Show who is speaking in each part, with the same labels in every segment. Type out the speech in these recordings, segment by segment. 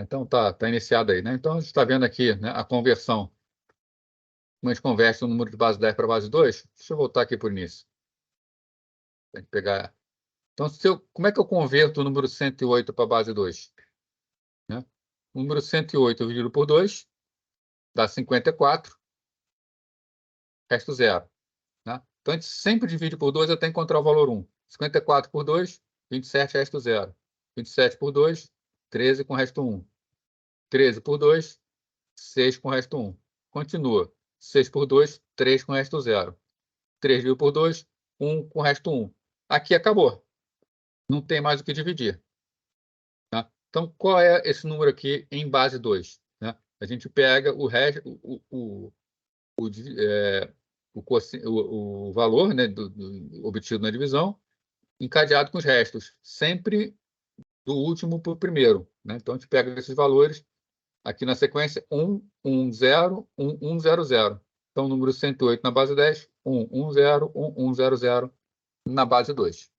Speaker 1: Então, tá iniciado aí, né? Então, a gente está vendo aqui, né, a conversão. Como a gente converte o número de base 10 para base 2, deixa eu voltar aqui para o início. Tem que pegar. Então, como é que eu converto o número 108 para base 2? Né? O número 108 dividido por 2 dá 54, resto 0. Né? Então, a gente sempre divide por 2 até encontrar o valor 1. 54 por 2, 27, resto 0. 27 por 2, 13 com resto 1. 13 por 2, 6 com resto 1. Continua. 6 por 2, 3 com resto 0. 3 dividido por 2, 1 com resto 1. Aqui acabou. Não tem mais o que dividir. Tá? Então, qual é esse número aqui em base 2? Né? A gente pega o resto, o valor, né, obtido na divisão, encadeado com os restos, sempre do último para o primeiro. Né? Então, a gente pega esses valores aqui na sequência 1, 1, 0, 1, 1, 0, 0. Então, o número 108 na base 10, 1, 1, 0, 1, 1, 0, 0 na base 2.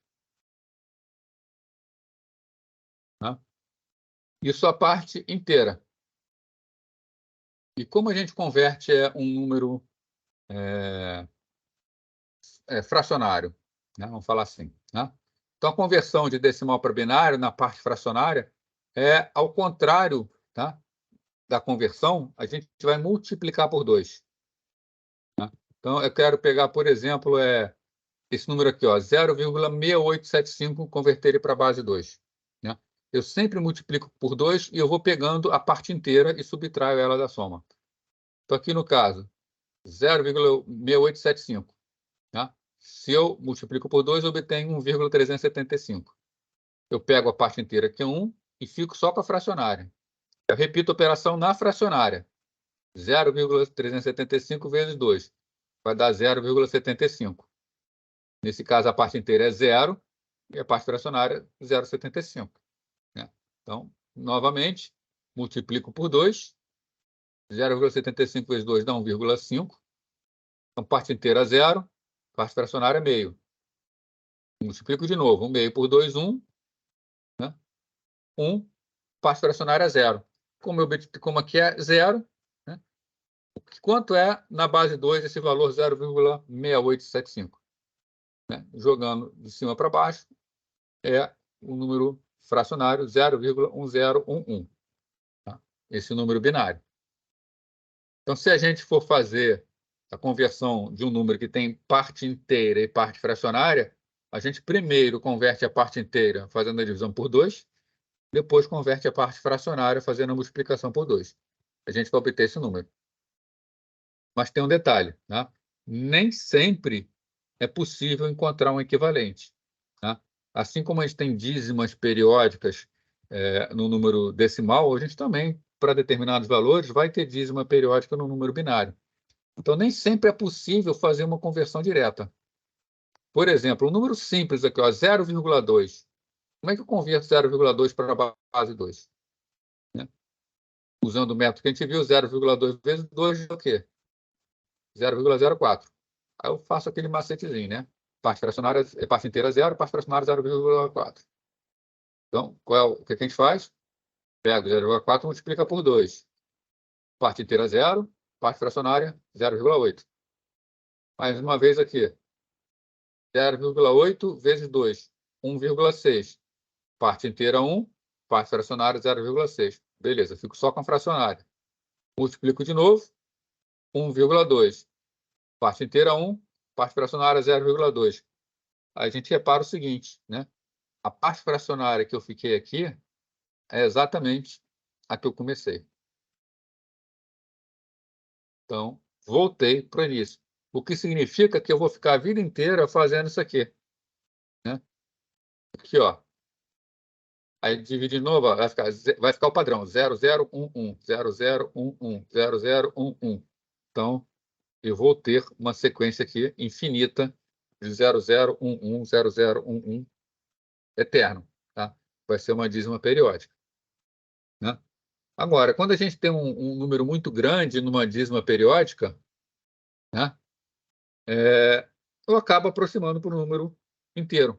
Speaker 1: Tá? Isso a parte inteira. E como a gente converte um número fracionário? Né? Vamos falar assim. Né? Então, a conversão de decimal para binário na parte fracionária é ao contrário, tá, da conversão, a gente vai multiplicar por 2. Tá? Então, eu quero pegar, por exemplo, esse número aqui, 0,6875, converter ele para a base 2. Né? Eu sempre multiplico por 2 e eu vou pegando a parte inteira e subtraio ela da soma. Então, aqui no caso, 0,6875. Tá? Se eu multiplico por 2, eu obtenho 1,375. Eu pego a parte inteira, que é 1, e fico só com a fracionária. Eu repito a operação na fracionária. 0,375 vezes 2 vai dar 0,75. Nesse caso, a parte inteira é 0 e a parte fracionária 0,75. Né? Então, novamente, multiplico por 2. 0,75 vezes 2 dá 1,5. Então, parte inteira 0, parte fracionária meio. Multiplico de novo. 1 meio por 2, 1. Né? 1, parte fracionária 0. Como aqui é 0, né? Quanto é na base 2 esse valor 0,6875? Né? Jogando de cima para baixo, é o número fracionário 0,1011. Tá? Esse número binário. Então, se a gente for fazer a conversão de um número que tem parte inteira e parte fracionária, a gente primeiro converte a parte inteira fazendo a divisão por 2, depois converte a parte fracionária fazendo a multiplicação por 2. A gente vai obter esse número. Mas tem um detalhe, tá? Nem sempre é possível encontrar um equivalente. Tá? Assim como a gente tem dízimas periódicas no número decimal, a gente também, para determinados valores, vai ter dízima periódica no número binário. Então, nem sempre é possível fazer uma conversão direta. Por exemplo, um número simples aqui, 0,2. Como é que eu converto 0,2 para a base 2? Né? Usando o método que a gente viu, 0,2 vezes 2 é o quê? 0,04. Aí eu faço aquele macetezinho, né? Parte fracionária, parte inteira 0, parte fracionária 0,4. Então, o que a gente faz? Pega 0,4 e multiplica por 2. Parte inteira 0, parte fracionária 0,8. Mais uma vez aqui. 0,8 vezes 2, 1,6. Parte inteira 1, parte fracionária 0,6. Beleza, fico só com a fracionária. Multiplico de novo, 1,2. Parte inteira 1, parte fracionária 0,2. Aí a gente repara o seguinte, né? A parte fracionária que eu fiquei aqui é exatamente a que eu comecei. Então, voltei para o início. O que significa que eu vou ficar a vida inteira fazendo isso aqui. Né? Aqui, ó. Aí divide de novo, ó, vai ficar o padrão, 0011, 0011, 0011. Então, eu vou ter uma sequência aqui infinita de 0011, 0011, eterno. Tá? Vai ser uma dízima periódica. Né? Agora, quando a gente tem um número muito grande numa dízima periódica, né, eu acabo aproximando para o número inteiro.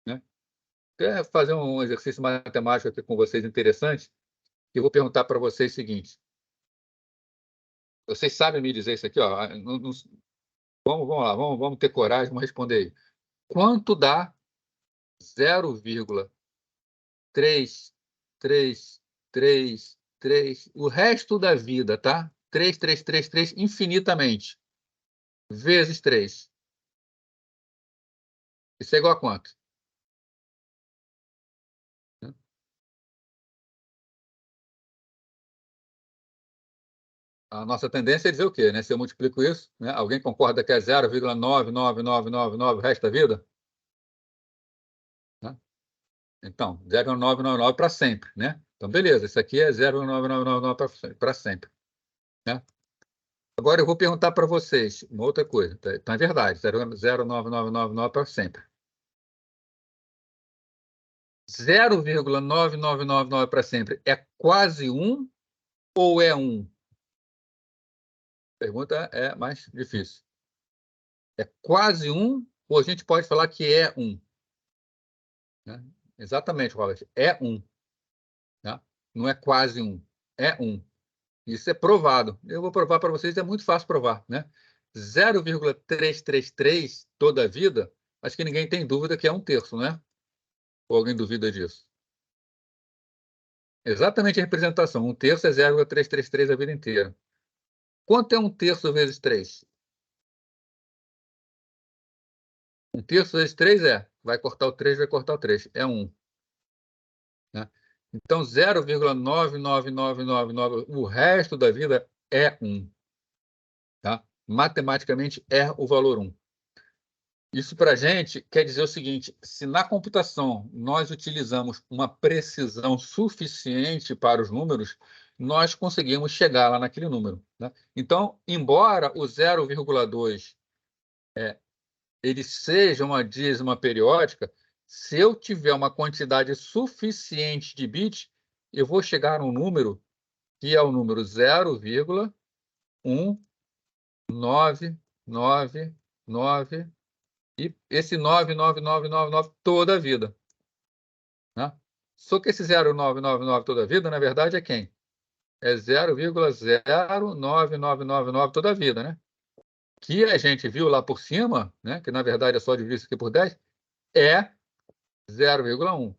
Speaker 1: Né? Quer fazer um exercício matemático aqui com vocês interessante? Eu vou perguntar para vocês o seguinte. Vocês sabem me dizer isso aqui, ó? Vamos lá, vamos ter coragem, vamos responder aí. Quanto dá 0,3333, o resto da vida, tá? 3333 infinitamente, vezes 3. Isso é igual a quanto? A nossa tendência é dizer o quê, né? Se eu multiplico isso, né? Alguém concorda que é 0,99999 o resto da vida? Né? Então, 0,999 para sempre, né? Então, beleza, isso aqui é 0,9999 para sempre, né? Agora eu vou perguntar para vocês uma outra coisa. Então, é verdade, 0,9999 para sempre. 0,9999 para sempre é quase 1 ou é 1? A pergunta é mais difícil. É quase 1 ou a gente pode falar que é 1? Né? Exatamente, Robert. É 1. Né? Não é quase 1. É 1. Isso é provado. Eu vou provar para vocês, é muito fácil provar. Né? 0,333 toda a vida, acho que ninguém tem dúvida que é 1/3, né? Ou alguém duvida disso? Exatamente a representação. 1/3 é 0,333 a vida inteira. Quanto é 1/3 vezes 3? 1/3 vezes 3 vai cortar o 3, vai cortar o 3. É 1. Né? Então, 0,99999, o resto da vida é 1. Tá? Matematicamente, é o valor 1. Isso para a gente quer dizer o seguinte, se na computação nós utilizamos uma precisão suficiente para os números, nós conseguimos chegar lá naquele número. Né? Então, embora o 0,2 ele seja uma dízima periódica, se eu tiver uma quantidade suficiente de bits, eu vou chegar a um número que é o número 0,19999 e esse 99999 toda a vida. Né? Só que esse 0,999 toda a vida, na verdade, é quem? É 0,09999 toda a vida, né? Que a gente viu lá por cima, né? Que na verdade é só dividir isso aqui por 10, é 0,1.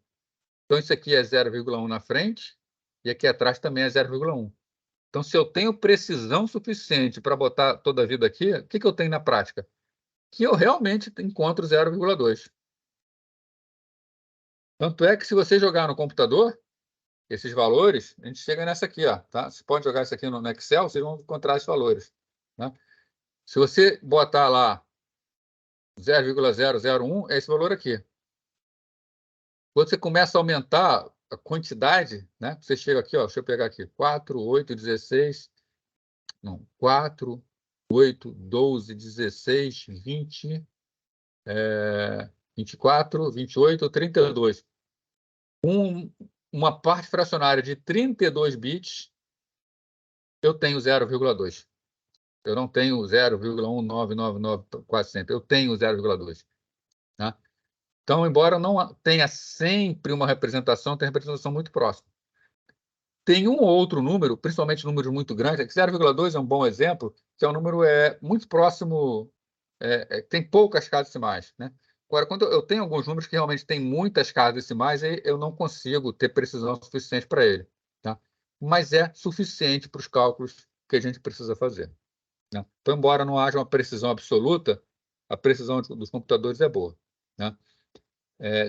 Speaker 1: Então, isso aqui é 0,1 na frente e aqui atrás também é 0,1. Então, se eu tenho precisão suficiente para botar toda a vida aqui, o que eu tenho na prática? Que eu realmente encontro 0,2. Tanto é que se você jogar no computador, esses valores, a gente chega nessa aqui, ó, tá? Você pode jogar isso aqui no Excel, vocês vão encontrar esses valores. Né? Se você botar lá 0,001, é esse valor aqui. Quando você começa a aumentar a quantidade, né? Você chega aqui, ó, deixa eu pegar aqui, 4, 8, 16, não, 4, 8, 12, 16, 20, 24, 28, 32. Uma parte fracionária de 32 bits, eu tenho 0,2. Eu não tenho 0,1999 quase sempre. Eu tenho 0,2. Né? Então, embora não tenha sempre uma representação, tem representação muito próxima. Tem um ou outro número, principalmente números muito grandes, que 0,2 é um bom exemplo, que é um número muito próximo, tem poucas casas decimais. Né? Agora, quando eu tenho alguns números que realmente têm muitas casas decimais, eu não consigo ter precisão suficiente para ele. Tá? Mas é suficiente para os cálculos que a gente precisa fazer. Né? Então, embora não haja uma precisão absoluta, a precisão dos computadores é boa. Né?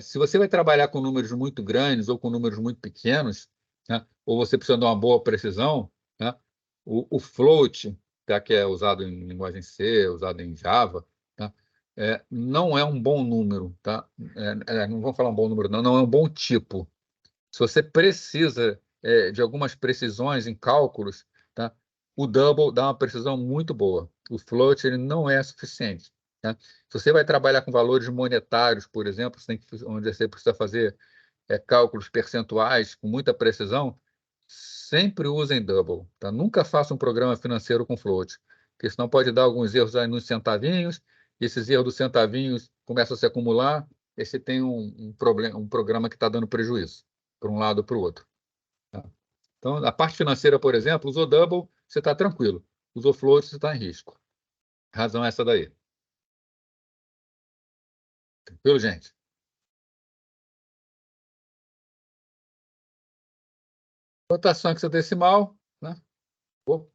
Speaker 1: Se você vai trabalhar com números muito grandes ou com números muito pequenos, né, ou você precisa de uma boa precisão, né, o float, tá, que é usado em linguagem C, usado em Java, tá, não é um bom número. Tá? Não vou falar um bom número, não é um bom tipo. Se você precisa de algumas precisões em cálculos, tá, o double dá uma precisão muito boa. O float ele não é suficiente. Tá? Se você vai trabalhar com valores monetários, por exemplo, onde você precisa fazer cálculos percentuais com muita precisão, sempre usem double. Tá? Nunca faça um programa financeiro com float, porque senão pode dar alguns erros aí nos centavinhos, e esses erros dos centavinhos começam a se acumular, e você tem um programa que está dando prejuízo, para um lado ou para o outro. Tá? Então, a parte financeira, por exemplo, usou double, você está tranquilo. Usou float, você está em risco. A razão é essa daí. Tranquilo, gente? Rotação hexadecimal, né? Vou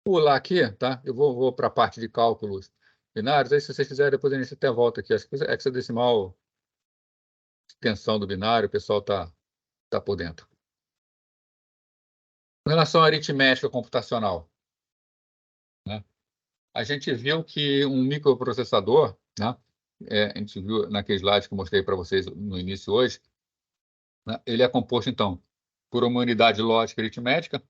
Speaker 1: pular aqui, tá? Eu vou para a parte de cálculos binários. Aí, se vocês quiserem, depois a gente até volta aqui. Acho que hexadecimal, extensão do binário, o pessoal tá por dentro. Com relação à aritmética computacional, né? A gente viu que um microprocessador, né? A gente viu naquele slide que eu mostrei para vocês no início hoje, né? Ele é composto, então, por uma unidade lógica aritmética,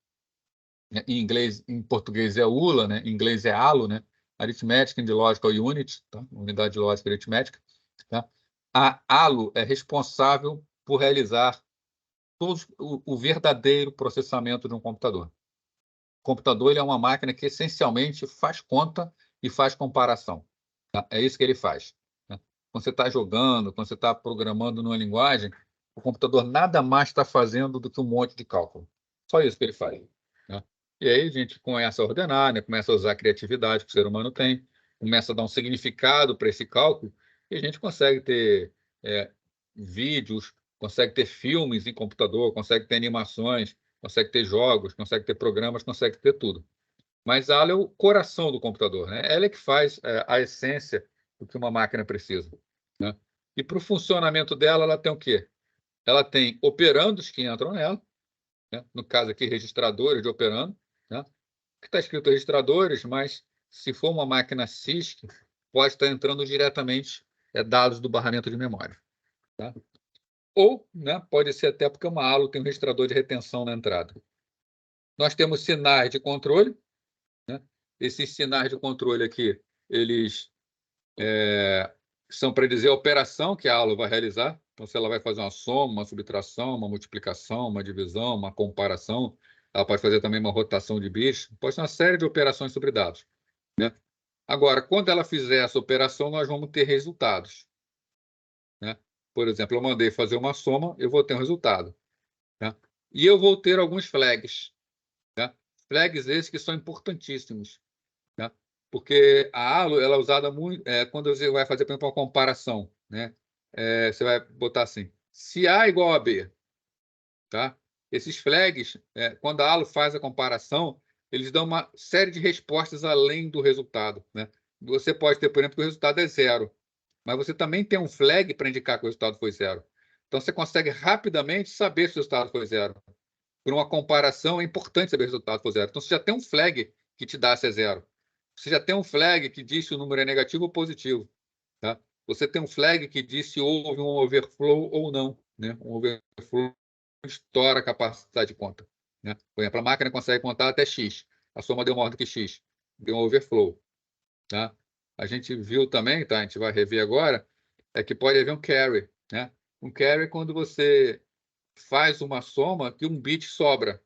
Speaker 1: né? Em inglês, em português é ULA, né? Em inglês é ALO, né? Arithmetic and Logical Unit, tá? Unidade lógica aritmética, tá? A ALO é responsável por realizar o verdadeiro processamento de um computador. O computador ele é uma máquina que essencialmente faz conta e faz comparação, tá? É isso que ele faz, né? Quando você está jogando, quando você está programando numa linguagem, o computador nada mais está fazendo do que um monte de cálculo. Só isso que ele faz, né? E aí a gente começa a ordenar, né? Começa a usar a criatividade que o ser humano tem, começa a dar um significado para esse cálculo, e a gente consegue ter vídeos, consegue ter filmes em computador, consegue ter animações, consegue ter jogos, consegue ter programas, consegue ter tudo. Mas ela é o coração do computador, né? Ela é que faz a essência do que uma máquina precisa, né? E para o funcionamento dela, ela tem o quê? Ela tem operandos que entram nela, né? No caso aqui, registradores de operando, né? Que está escrito registradores, mas se for uma máquina CISC, pode estar entrando diretamente dados do barramento de memória, tá? Ou, né, pode ser até porque uma ALO tem um registrador de retenção na entrada. Nós temos sinais de controle, né? Esses sinais de controle aqui, eles são para dizer a operação que a ALO vai realizar. Então, se ela vai fazer uma soma, uma subtração, uma multiplicação, uma divisão, uma comparação, ela pode fazer também uma rotação de bits, pode ser uma série de operações sobre dados, né? Agora, quando ela fizer essa operação, nós vamos ter resultados, né? Por exemplo, eu mandei fazer uma soma, eu vou ter um resultado, né? E eu vou ter alguns flags, né? Flags esses que são importantíssimos, né? Porque a ALO ela é usada muito quando você vai fazer, por exemplo, uma comparação, né? Você vai botar assim, se A igual a B, tá? Esses flags, quando a ALO faz a comparação, eles dão uma série de respostas além do resultado, né? Você pode ter, por exemplo, que o resultado é zero, mas você também tem um flag para indicar que o resultado foi zero. Então, você consegue rapidamente saber se o resultado foi zero. Por uma comparação, é importante saber se o resultado foi zero. Então, você já tem um flag que te dá se é zero. Você já tem um flag que diz se o número é negativo ou positivo, tá? Você tem um flag que diz se houve um overflow ou não, né? Um overflow estoura a capacidade de conta, né? Por exemplo, a máquina consegue contar até x. A soma deu maior do que x. Deu um overflow, tá? A gente viu também, tá? A gente vai rever agora, que pode haver um carry, né? Um carry é quando você faz uma soma que um bit sobra.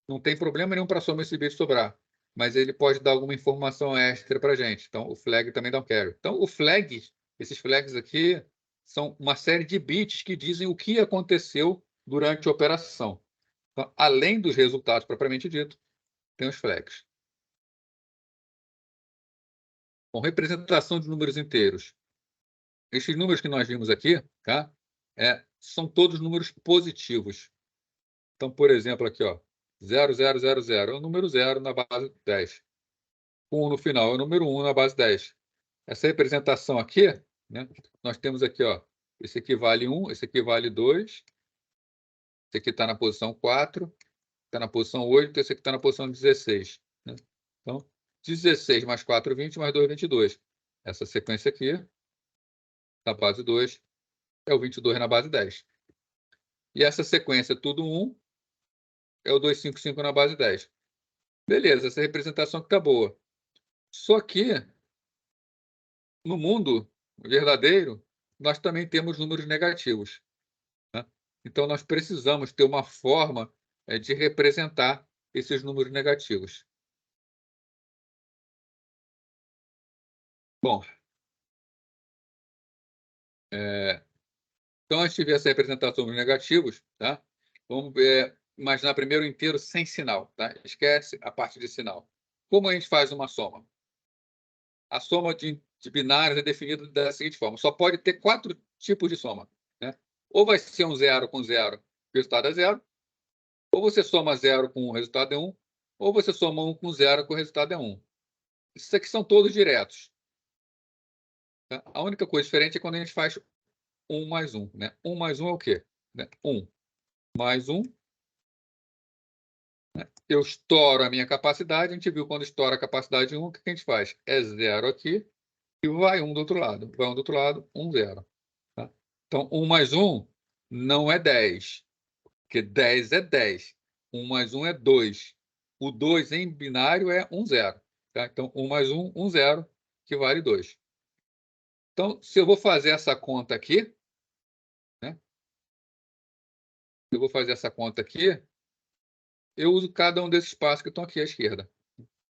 Speaker 1: Não tem problema nenhum para a soma esse bit sobrar, mas ele pode dar alguma informação extra para a gente. Então, o flag também dá um carry. Então, esses flags aqui, são uma série de bits que dizem o que aconteceu durante a operação. Então, além dos resultados propriamente dito, tem os flags. Bom, representação de números inteiros. Esses números que nós vimos aqui, tá? São todos números positivos. Então, por exemplo, aqui, ó, 0000 é o número 0 na base 10. 1 no final é o número 1 na base 10. Essa representação aqui, né, nós temos aqui, ó, esse aqui vale 1, esse aqui vale 2, esse aqui está na posição 4, está na posição 8, esse aqui está na posição 16. Né? Então, 16 mais 4, 20, mais 2, 22. Essa sequência aqui, na base 2, é o 22 na base 10. E essa sequência, tudo 1, é o 255 na base 10. Beleza, essa representação que está boa. Só que, no mundo verdadeiro, nós também temos números negativos, né? Então, nós precisamos ter uma forma de representar esses números negativos. Bom, então, antes de ver essa representação dos negativos, tá? Vamos ver imaginar primeiro o inteiro sem sinal, tá? Esquece a parte de sinal. Como a gente faz uma soma? A soma de binários é definida da seguinte forma: só pode ter 4 tipos de soma, né? Ou vai ser um 0 com 0, o resultado é 0, ou você soma 0 com o resultado é 1, ou você soma 1 com 0 com o resultado é 1. Esses aqui são todos diretos. Tá? A única coisa diferente é quando a gente faz 1 mais 1. Né? 1 mais 1 é o quê? 1 mais 1. Né? Eu estouro a minha capacidade. A gente viu quando estoura a capacidade de 1, o que a gente faz? É 0 aqui e vai 1 do outro lado. Vai 1 do outro lado, 1, 0. Tá? Então, 1 mais 1 não é 10, porque 10 é 10. 1 mais 1 é 2. O 2 em binário é 1, 0. Tá? Então, 1 mais 1, 1, 0, que vale 2. Então, se eu vou fazer essa conta aqui, né? Eu vou fazer essa conta aqui, eu uso cada um desses passos que estão aqui à esquerda.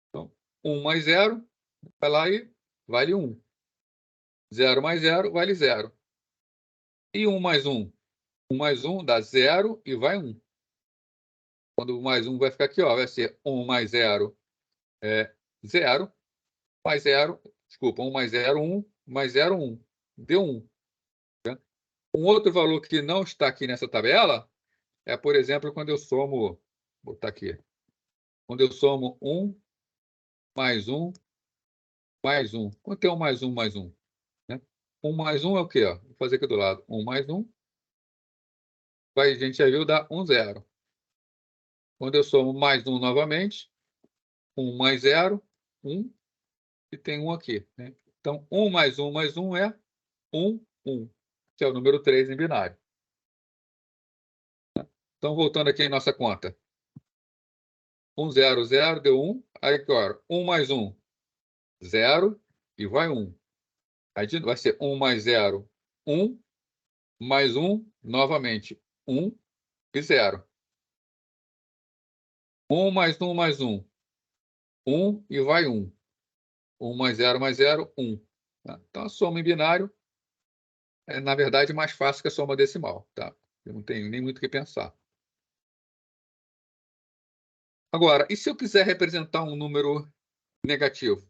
Speaker 1: Então, 1 mais 0, vai lá e vale 1. 0 mais 0 vale 0. E 1 mais 1? 1 mais 1 dá 0 e vai 1. Quando o mais 1 vai ficar aqui, ó, vai ser 1 mais 0 é 0, mais 0, desculpa, 1 mais 0, 1, mais 0, 1. Deu 1. Tá? Um outro valor que não está aqui nessa tabela é, por exemplo, quando eu somo, vou botar aqui, quando eu somo 1 mais 1 mais 1. Quanto é 1 mais 1 mais 1? Né? 1 mais 1 é o quê? Ó? Vou fazer aqui do lado. 1 mais 1, vai, a gente já viu, dá 1, 0. Quando eu somo mais 1 novamente, 1 mais 0, 1, e tem 1 aqui. Né? Então, 1 mais 1 mais 1 é 1, 1, que é o número 3 em binário. Então, voltando aqui em nossa conta. 1, 0, 0, deu 1. Aí, agora, 1 mais 1, 0, e vai 1. Aí vai ser 1 mais 0, 1, mais 1, novamente, 1 e 0. 1 mais 1 mais 1, 1 e vai 1. 1 mais 0 mais 0, 1. Tá? Então, a soma em binário é, na verdade, mais fácil que a soma decimal. Tá? Eu não tenho nem muito o que pensar. Agora, e se eu quiser representar um número negativo?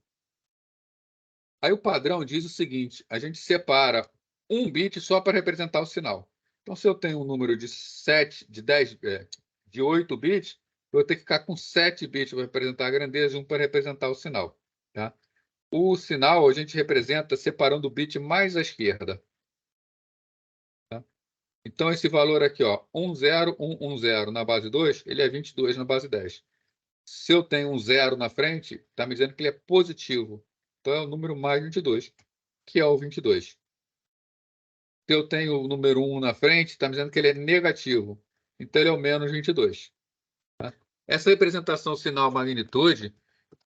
Speaker 1: Aí o padrão diz o seguinte: a gente separa um bit só para representar o sinal. Então, se eu tenho um número de 7, de 10, de 8 bits, eu vou ter que ficar com 7 bits para representar a grandeza e 1 para representar o sinal. Tá? O sinal a gente representa separando o bit mais à esquerda. Tá? Então, esse valor aqui, ó, 10110 na base 2, ele é 22 na base 10. Se eu tenho um 0 na frente, está me dizendo que ele é positivo. Então, é o número mais 22, que é o 22. Se eu tenho o número 1 na frente, está me dizendo que ele é negativo. Então, ele é o menos 22. Tá? Essa representação sinal magnitude,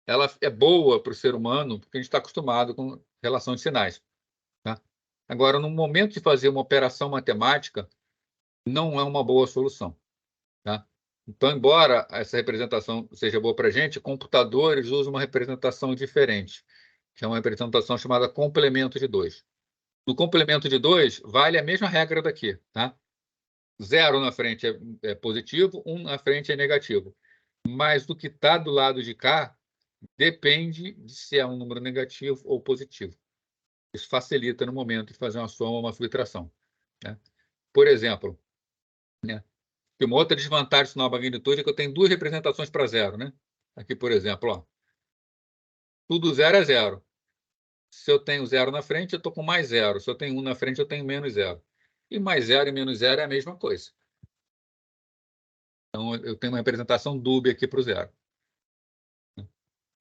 Speaker 1: ela é boa para o ser humano, porque a gente está acostumado com relação de sinais. Tá? Agora, no momento de fazer uma operação matemática, não é uma boa solução. Tá? Então, embora essa representação seja boa para a gente, computadores usam uma representação diferente, que é uma representação chamada complemento de 2. No complemento de 2, vale a mesma regra daqui. Tá? 0 na frente é positivo, 1 na frente é negativo. Mas do que está do lado de cá, depende de se é um número negativo ou positivo. Isso facilita no momento de fazer uma soma ou uma subtração. Né? Por exemplo, né? Uma outra desvantagem do sinal magnitude é que eu tenho duas representações para 0. Né? Aqui, por exemplo, ó, tudo 0 é 0. Se eu tenho 0 na frente, eu estou com mais 0. Se eu tenho 1 na frente, eu tenho menos 0. E mais 0 e menos 0 é a mesma coisa. Então, eu tenho uma representação dúbia aqui para o 0.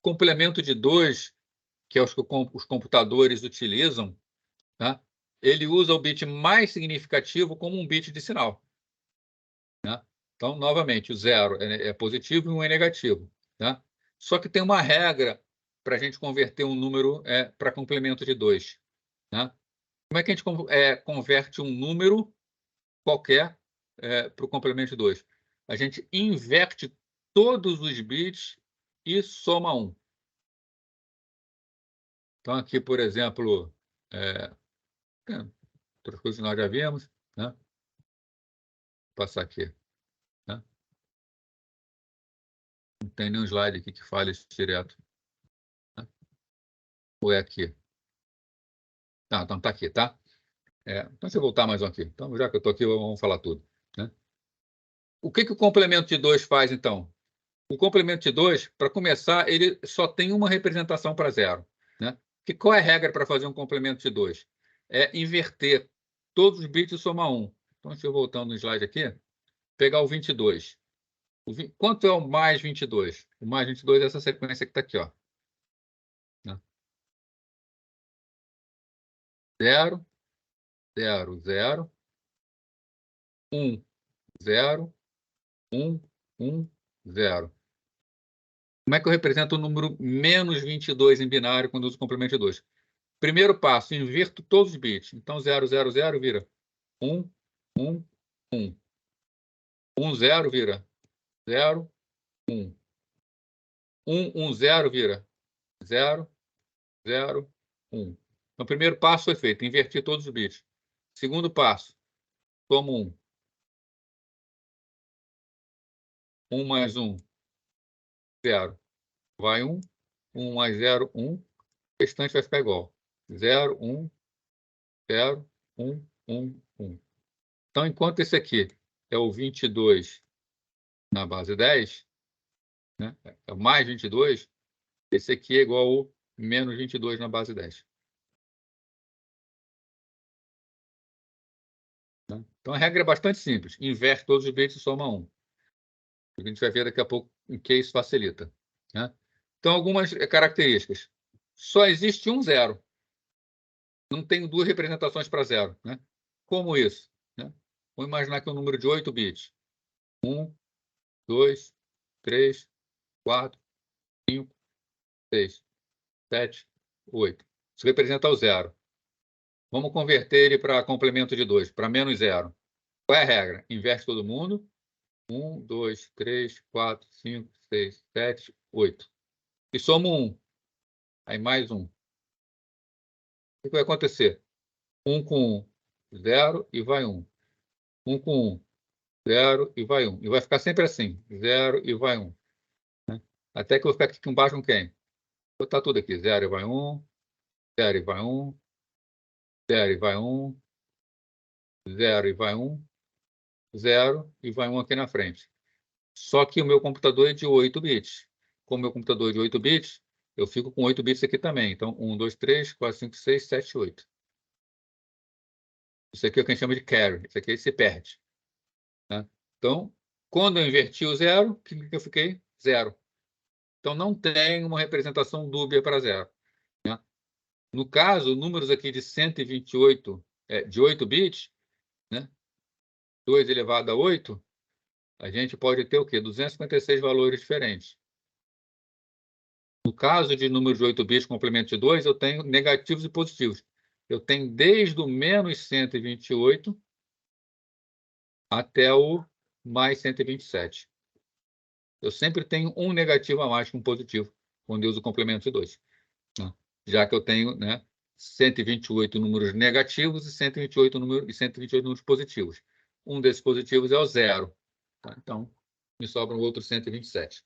Speaker 1: Complemento de 2, que é os que os computadores utilizam, tá? Ele usa o bit mais significativo como um bit de sinal. Né? Então, novamente, o 0 é positivo e 1 é negativo. Tá? Só que tem uma regra para a gente converter um número para complemento de 2. Né? Como é que a gente converte um número qualquer para o complemento de 2? A gente inverte todos os bits e soma 1. Então, aqui, por exemplo, outras coisas que nós já vimos. Né? Vou passar aqui. Né? Não tem nenhum slide aqui que fale isso direto. Ou é aqui? Tá, então tá aqui, tá? Então, se eu voltar mais um aqui. Então, já que eu estou aqui, vamos falar tudo, né? O que o complemento de 2 faz, então? O complemento de 2, para começar, ele só tem uma representação para 0, né? Qual é a regra para fazer um complemento de 2? É inverter todos os bits e somar 1. Então, deixa eu voltar no slide aqui. Pegar o 22. Quanto é o mais 22? O mais 22 é essa sequência que está aqui, ó. 0, 0, 0, 1, 0, 1, 1, 0. Como é que eu represento o número menos 22 em binário quando uso complemento de 2? Primeiro passo, inverto todos os bits. Então, 0, 0, 0 vira 1, 1, 1. 1, 0 vira 0, 1. 1, 1, 0 vira 0, 0, 1. Então, o primeiro passo foi feito, inverti todos os bits. Segundo passo, tomo 1. 1 mais 1, 0. Vai 1. 1 mais 0, 1. O restante vai ficar igual. 0, 1, 0, 1, 1, 1. Então, enquanto esse aqui é o 22 na base 10, né? É o mais 22, esse aqui é igual ao menos 22 na base 10. Né? Então, a regra é bastante simples. Inverte todos os bits e soma 1. A gente vai ver daqui a pouco em que isso facilita. Né? Então, algumas características. Só existe um 0. Não tenho 2 representações para 0. Né? Como isso? Né? Vamos imaginar que é um número de 8 bits. 1, 2, 3, 4, 5, 6, 7, 8. Isso representa o 0. Vamos converter ele para complemento de 2, para menos 0. Qual é a regra? Inverte todo mundo. 1, 2, 3, 4, 5, 6, 7, 8. E soma 1. Aí mais 1. O que vai acontecer? 1 com 1, 0 e vai 1. 1 com 1, 0 e vai 1. E vai ficar sempre assim, 0 e vai 1. Né? Até que eu vou ficar aqui embaixo com quem? Vou botar tudo aqui, 0 e vai 1, 0 e vai 1, 0 e vai 1, 0 e vai 1, 0 e vai 1 aqui na frente. Só que o meu computador é de 8 bits. Como o meu computador é de 8 bits, eu fico com 8 bits aqui também. Então, 1, 2, 3, 4, 5, 6, 7, 8. Isso aqui é o que a gente chama de carry. Isso aqui se perde. Né? Então, quando eu inverti o 0, o que eu fiquei? 0. Então, não tem uma representação dúbia para 0. Né? No caso, números aqui de 128, de 8 bits, né? 2 elevado a 8, a gente pode ter o quê? 256 valores diferentes. No caso de números de 8 bits complemento de 2, eu tenho negativos e positivos. Eu tenho desde o menos 128 até o mais 127. Eu sempre tenho um negativo a mais que um positivo, quando eu uso o complemento de 2. Né? Já que eu tenho 128 números negativos e 128 números positivos. Um desses positivos é o 0. Tá? Então, me sobra um outro 127.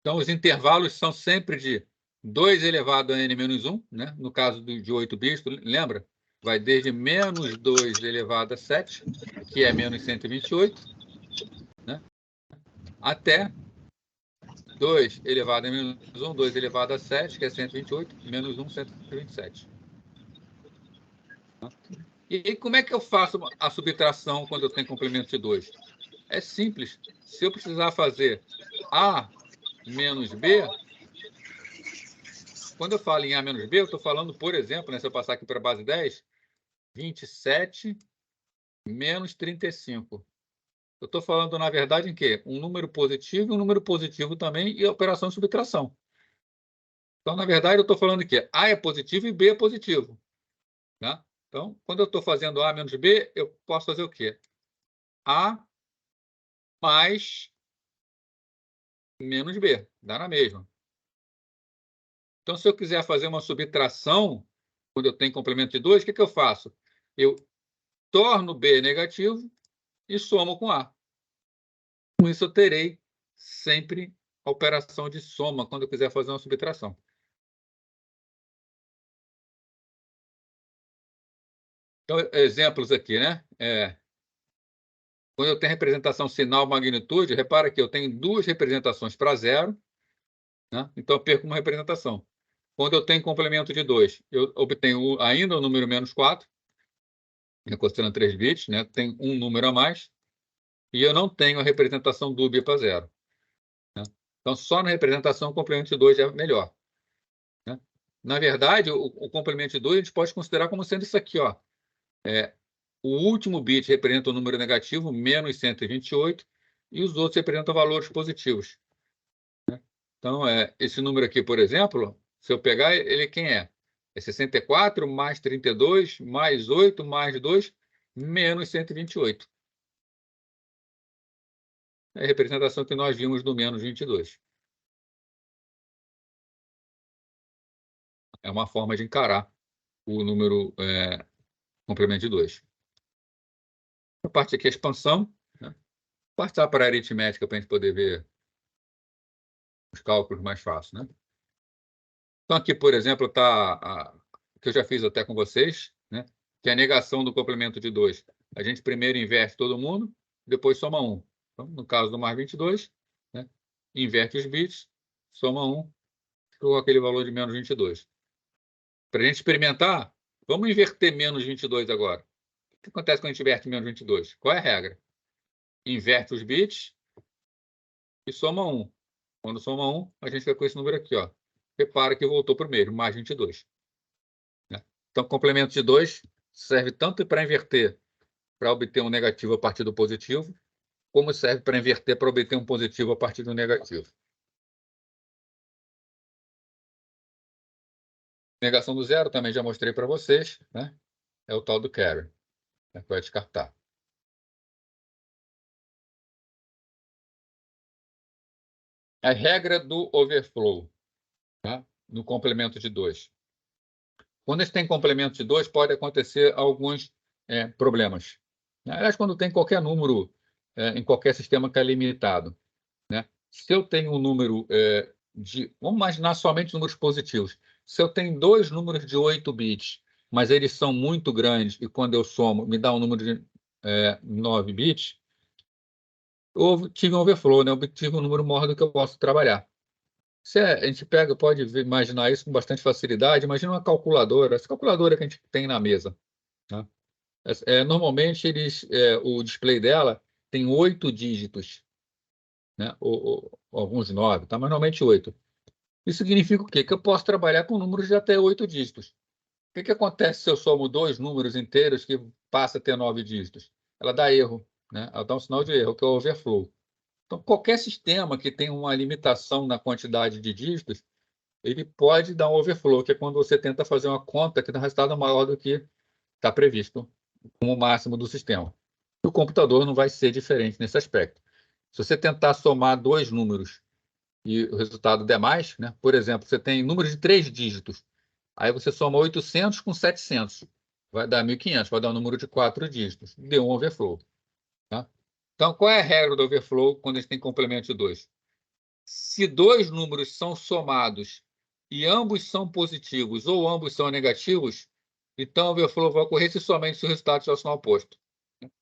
Speaker 1: Então, os intervalos são sempre de 2 elevado a n-1, né? No caso de 8 bits, lembra? Vai desde menos 2 elevado a 7, que é menos 128, né? Até 2 elevado a menos 1, 2 elevado a 7, que é 128, menos 1, 127. E como é que eu faço a subtração quando eu tenho complemento de 2? É simples. Se eu precisar fazer A menos B, quando eu falo em A menos B, eu estou falando, por exemplo, se eu passar aqui para a base 10, 27 menos 35. Eu estou falando, na verdade, em quê? Um número positivo e um número positivo também e a operação de subtração. Então, na verdade, eu estou falando que A é positivo e B é positivo. Né? Então, quando eu estou fazendo A menos B, eu posso fazer o quê? A mais menos B, dá na mesma. Então, se eu quiser fazer uma subtração, quando eu tenho complemento de 2, o que eu faço? Eu torno B negativo e somo com A. Com isso, eu terei sempre a operação de soma quando eu quiser fazer uma subtração. Então, exemplos aqui, né? Quando eu tenho representação sinal magnitude, repara que eu tenho duas representações para zero, né? Então eu perco uma representação. Quando eu tenho complemento de 2, eu obtenho ainda o número menos 4, considerando 3 bits, né? Tem um número a mais, e eu não tenho a representação dúbia para zero. Né? Então, só na representação o complemento de 2 é melhor. Né? Na verdade, o complemento de 2 a gente pode considerar como sendo isso aqui, ó. O último bit representa o número negativo, menos 128, e os outros representam valores positivos. Né? Então, esse número aqui, por exemplo, se eu pegar, ele quem é? É 64 mais 32 mais 8 mais 2 menos 128. É a representação que nós vimos do menos 22. É uma forma de encarar o número complemento de 2. A parte aqui é a expansão. Né? Passar para a aritmética para a gente poder ver os cálculos mais fáceis. Né? Então, aqui, por exemplo, está que eu já fiz até com vocês, né? Que é a negação do complemento de 2. A gente primeiro inverte todo mundo, depois soma 1. Então, no caso do mais 22, né? Inverte os bits, soma 1, ficou aquele valor de menos 22. Para a gente experimentar, vamos inverter menos 22 agora. O que acontece quando a gente inverte menos 22? Qual é a regra? Inverte os bits e soma 1. Quando soma 1, a gente fica com esse número aqui, ó. Repara que voltou para o mesmo, mais 22. Né? Então, complemento de 2 serve tanto para inverter, para obter um negativo a partir do positivo, como serve para inverter para obter um positivo a partir do negativo. Negação do zero também já mostrei para vocês, né? É o tal do carry, né? Que vai descartar. A regra do overflow, tá? No complemento de 2. Quando a gente tem complemento de 2, pode acontecer alguns problemas. Aliás, quando tem qualquer número em qualquer sistema que é limitado. Né? Se eu tenho um número vamos imaginar somente números positivos. Se eu tenho dois números de 8 bits, mas eles são muito grandes, e quando eu somo, me dá um número de 9 bits, eu tive um overflow, né? Eu tive um número maior do que eu posso trabalhar. A gente pode imaginar isso com bastante facilidade. Imagina uma calculadora, essa calculadora que a gente tem na mesa. Né? Normalmente, o display dela tem 8 dígitos. Né? Ou alguns 9, tá? Mas normalmente 8. Isso significa o quê? Que eu posso trabalhar com números de até 8 dígitos. O que acontece se eu somo dois números inteiros que passa a ter 9 dígitos? Ela dá erro, né? Ela dá um sinal de erro, que é o overflow. Então, qualquer sistema que tem uma limitação na quantidade de dígitos, ele pode dar um overflow, que é quando você tenta fazer uma conta que dá um resultado maior do que está previsto como máximo do sistema. O computador não vai ser diferente nesse aspecto. Se você tentar somar dois números e o resultado der mais, né? Por exemplo, você tem números de 3 dígitos, aí você soma 800 com 700, vai dar 1.500, vai dar um número de 4 dígitos, deu um overflow. Tá? Então, qual é a regra do overflow quando a gente tem complemento de 2? Se dois números são somados e ambos são positivos ou ambos são negativos, então o overflow vai ocorrer se somente se o resultado estiver ao sinal oposto.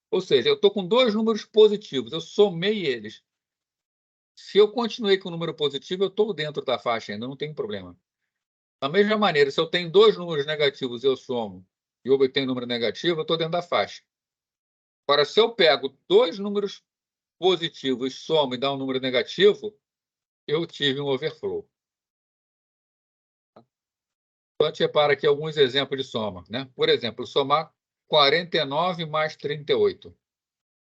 Speaker 1: Ou seja, eu estou com dois números positivos, eu somei eles. Se eu continuei com o número positivo, eu estou dentro da faixa ainda, não tem problema. Da mesma maneira, se eu tenho dois números negativos e eu somo e obtenho um número negativo, eu estou dentro da faixa. Agora, se eu pego dois números positivos, somo e dá um número negativo, eu tive um overflow. Então, a gente repara aqui alguns exemplos de soma. Né? Por exemplo, somar 49 mais 38.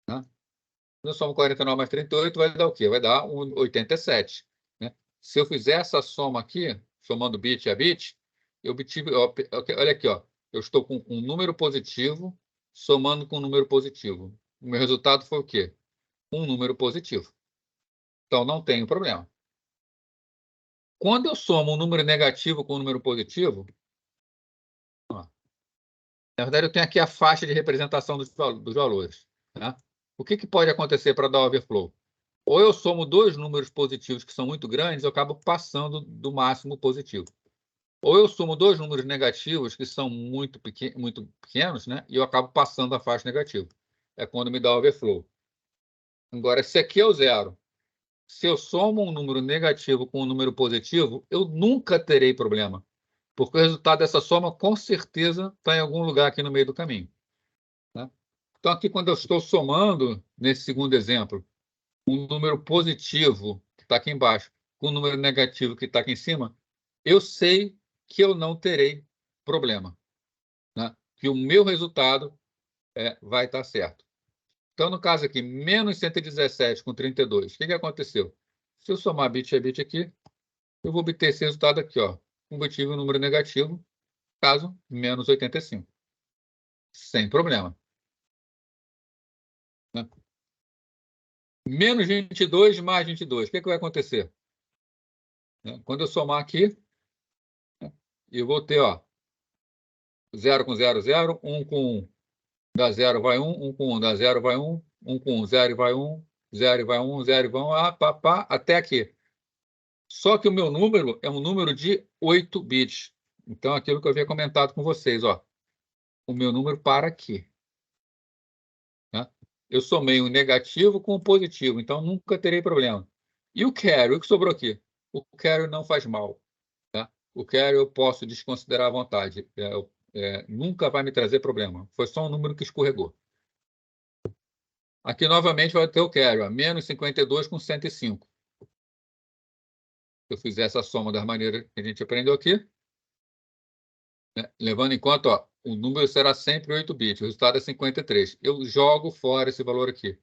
Speaker 1: Né? Se eu somo 49 mais 38, vai dar o quê? Vai dar 87. Né? Se eu fizer essa soma aqui, somando bit a bit, eu obtive. Olha aqui, ó, eu estou com um número positivo somando com um número positivo. O meu resultado foi o quê? Um número positivo. Então, não tem problema. Quando eu somo um número negativo com um número positivo, ó, na verdade, eu tenho aqui a faixa de representação dos valores. Tá? o que pode acontecer para dar overflow? Ou eu somo dois números positivos que são muito grandes, eu acabo passando do máximo positivo. Ou eu somo dois números negativos que são muito pequenos, né? E eu acabo passando a faixa negativa. É quando me dá overflow. Agora, se aqui é o zero, se eu somo um número negativo com um número positivo, eu nunca terei problema. Porque o resultado dessa soma, com certeza, está em algum lugar aqui no meio do caminho. Né? Então, aqui, quando eu estou somando, nesse segundo exemplo, um número positivo, que está aqui embaixo, com um número negativo, que está aqui em cima, eu sei que eu não terei problema. Né? Que o meu resultado vai estar certo. Então, no caso aqui, menos 117 com 32, o que aconteceu? Se eu somar bit a bit aqui, eu vou obter esse resultado aqui, ó. Obtive um número negativo, caso menos 85. Sem problema. Né? Menos 22 mais 22, o que vai acontecer? Quando eu somar aqui, eu vou ter, ó, 0 com 0, 0, 1 com 1, dá 0, vai 1, 1 com 1, dá 0, vai 1, 1 com 1, 0 e vai 1, 0 e vai 1, 0 e vai 1, pá, até aqui. Só que o meu número é um número de 8 bits. Então, aquilo que eu havia comentado com vocês, ó, o meu número para aqui. Né? Eu somei um negativo com um positivo, então nunca terei problema. E o carry, o que sobrou aqui? O carry não faz mal. Tá? O carry eu posso desconsiderar à vontade. Nunca vai me trazer problema. Foi só um número que escorregou. Aqui, novamente, vai ter o carry, ó, menos 52 com 105. Se eu fizer essa soma da maneira que a gente aprendeu aqui, né, levando em conta, ó, o número será sempre 8 bits, o resultado é 53. Eu jogo fora esse valor aqui.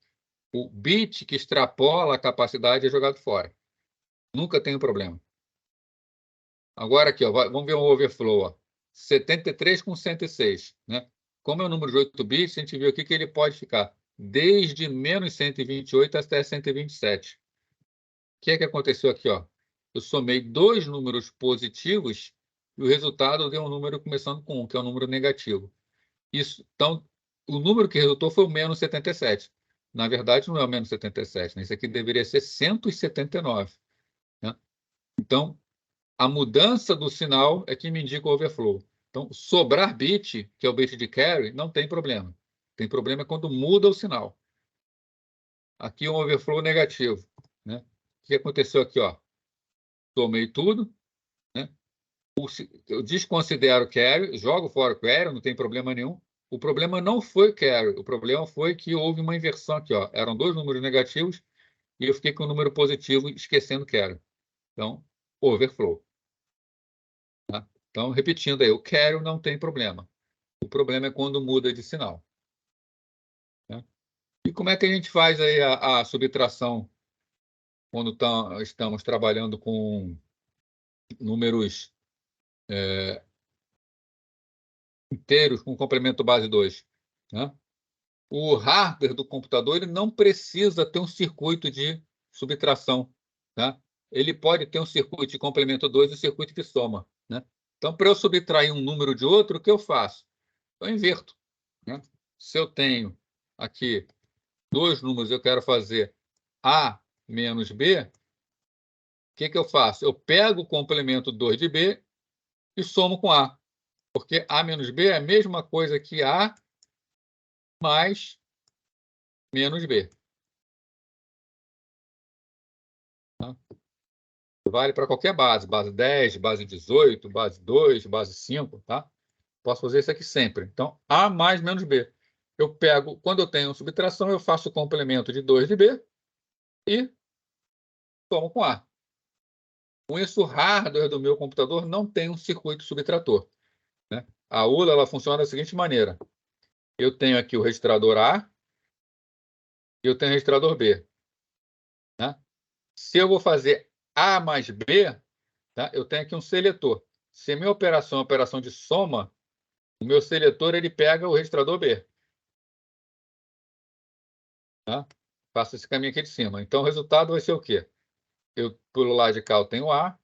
Speaker 1: O bit que extrapola a capacidade é jogado fora. Nunca tenho problema. Agora aqui, ó, vamos ver o overflow. Ó. 73 com 106. Né? Como é um número de 8 bits, a gente viu aqui que ele pode ficar desde menos 128 até 127. O que é que aconteceu aqui? Ó? Eu somei dois números positivos e o resultado deu um número começando com 1, que é um número negativo. Isso, então, o número que resultou foi o menos 77. Na verdade, não é o menos 77, né? Isso aqui deveria ser 179. Né? Então, a mudança do sinal é que me indica o overflow. Então, sobrar bit, que é o bit de carry, não tem problema. Tem problema quando muda o sinal. Aqui um overflow negativo. Né? O que aconteceu aqui? Ó? Tomei tudo. Né? Eu desconsidero o carry, jogo fora o carry, não tem problema nenhum. O problema não foi o carry, o problema foi que houve uma inversão aqui. Ó. Eram dois números negativos e eu fiquei com o número positivo esquecendo o carry. Então, overflow. Tá? Então, repetindo aí, o carry não tem problema. O problema é quando muda de sinal. Né? E como é que a gente faz aí a subtração quando estamos trabalhando com números inteiros com complemento base 2? Né? O hardware do computador ele não precisa ter um circuito de subtração. Né? Ele pode ter um circuito de complemento 2 e um circuito de soma. Né? Então, para eu subtrair um número de outro, o que eu faço? Eu inverto. Né? Se eu tenho aqui dois números, eu quero fazer A menos B, o que eu faço? Eu pego o complemento 2 de B e somo com A. Porque A menos B é a mesma coisa que A mais menos B. Tá? Vale para qualquer base. Base 10, base 18, base 2, base 5. Tá? Posso fazer isso aqui sempre. Então, A mais menos B. Eu pego, quando eu tenho subtração, eu faço o complemento de 2 de B e somo com A. Com isso, o hardware do meu computador não tem um circuito subtrator. Né? A ULA ela funciona da seguinte maneira. Eu tenho aqui o registrador A e eu tenho o registrador B. Né? Se eu vou fazer A mais B, tá? Eu tenho aqui um seletor. Se a minha operação é uma operação de soma, o meu seletor ele pega o registrador B. Tá? Faço esse caminho aqui de cima. Então, o resultado vai ser o quê? Eu, pelo lado de cá, eu tenho A,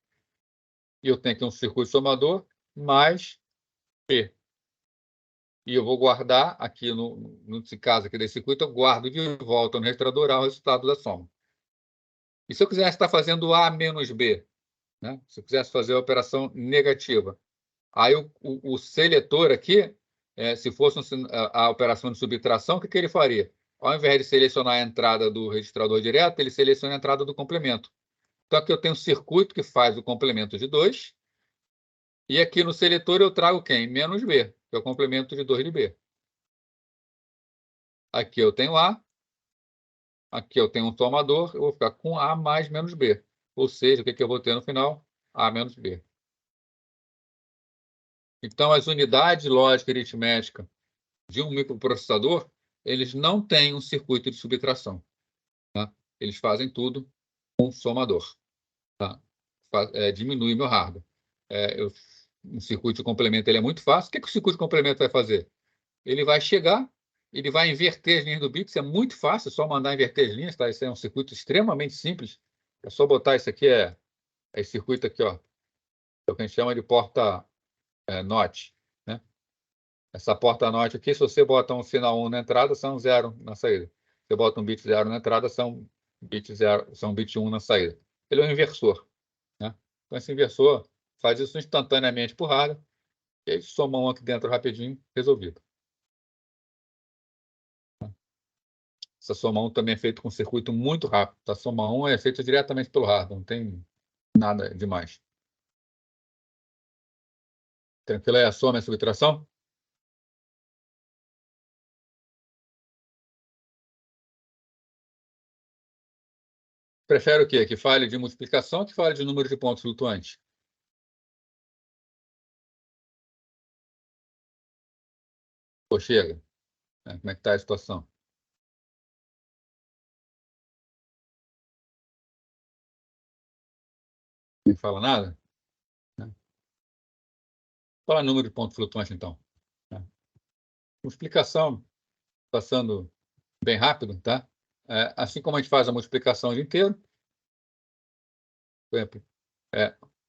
Speaker 1: e eu tenho aqui um circuito somador, mais P. e eu vou guardar aqui, nesse caso aqui desse circuito, eu guardo de volta no registrador o resultado da soma. E se eu quisesse estar fazendo A menos B, né? Se eu quisesse fazer a operação negativa, aí o seletor aqui, se fosse a operação de subtração, o que ele faria? Ao invés de selecionar a entrada do registrador direto, ele seleciona a entrada do complemento. Então, aqui eu tenho um circuito que faz o complemento de 2, e aqui no seletor eu trago quem? Menos B, que é o complemento de 2 de B. Aqui eu tenho A, aqui eu tenho um somador, eu vou ficar com A mais menos B. Ou seja, o que eu vou ter no final? A menos B. Então, as unidades lógica e aritmética de um microprocessador, eles não têm um circuito de subtração. Tá? Eles fazem tudo com somador. Tá? Diminui meu hardware. Um circuito de complemento ele é muito fácil. O que o circuito de complemento vai fazer? Ele vai chegar, ele vai inverter as linhas do bit. Isso é muito fácil, é só mandar inverter as linhas. Tá? Isso é um circuito extremamente simples. É só botar isso aqui, esse circuito aqui, ó, é o que a gente chama de porta NOT. Né? Essa porta NOT aqui, se você bota um sinal 1 na entrada, são 0 na saída. Se você bota um bit 0 na entrada, são bit 1 na saída. Ele é um inversor. Né? Então, esse inversor faz isso instantaneamente por hardware, e aí soma um aqui dentro rapidinho, resolvido. Essa soma 1 também é feita com um circuito muito rápido. A soma 1 é feita diretamente pelo hardware, não tem nada demais. Tranquilo aí a soma e a subtração? Prefere o quê? Que fale de multiplicação ou que fale de número de pontos flutuantes? Pô, chega. Como é que está a situação? Não fala nada? Fala número de pontos flutuantes, então. Multiplicação, passando bem rápido, tá? Assim como a gente faz a multiplicação o dia inteiro, por exemplo,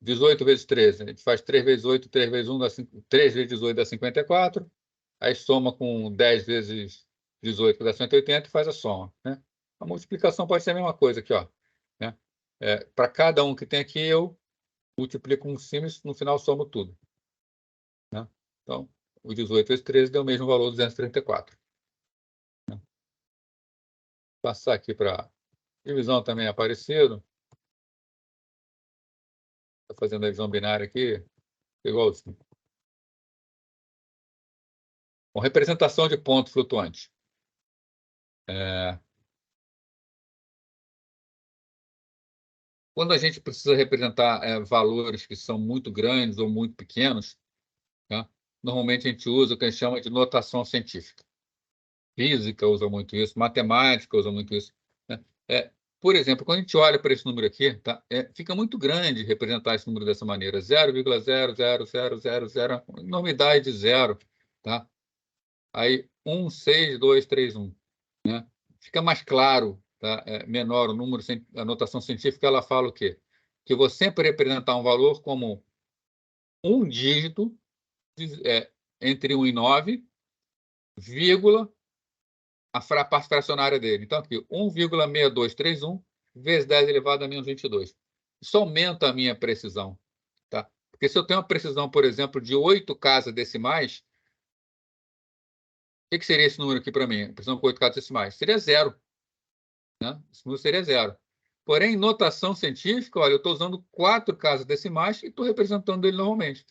Speaker 1: 18 vezes 13, a gente faz 3 vezes 8, 3 vezes 1, 3 vezes 18 dá 54, aí soma com 10 vezes 18, que dá 180, e faz a soma. Né? A multiplicação pode ser a mesma coisa aqui, ó. Né? Para cada um que tem aqui, eu multiplico um cima e no final somo tudo. Né? Então, o 18 vezes 13 deu o mesmo valor, 234. Né? Passar aqui para divisão também aparecido. Estou fazendo a divisão binária aqui, igualzinho. Com representação de pontos flutuantes. Quando a gente precisa representar valores que são muito grandes ou muito pequenos, né, normalmente a gente usa o que a gente chama de notação científica. Física usa muito isso, matemática usa muito isso. Né? Por exemplo, quando a gente olha para esse número aqui, tá, fica muito grande representar esse número dessa maneira. 0,00000, enormidade de zero. Tá? Aí, 1, 6, 2, 3, 1. Né? Fica mais claro, tá? Menor o número, a notação científica, ela fala o quê? Que eu vou sempre representar um valor como um dígito entre 1 e 9, vírgula, a parte fracionária dele. Então, aqui, 1,6231 vezes 10 elevado a menos 22. Isso aumenta a minha precisão. Tá? Porque se eu tenho uma precisão, por exemplo, de 8 casas decimais, o que seria esse número aqui para mim? Precisão com 8 casas decimais? Seria zero. Né? Esse número seria zero. Porém, em notação científica, olha, eu estou usando 4 casas decimais e estou representando ele normalmente.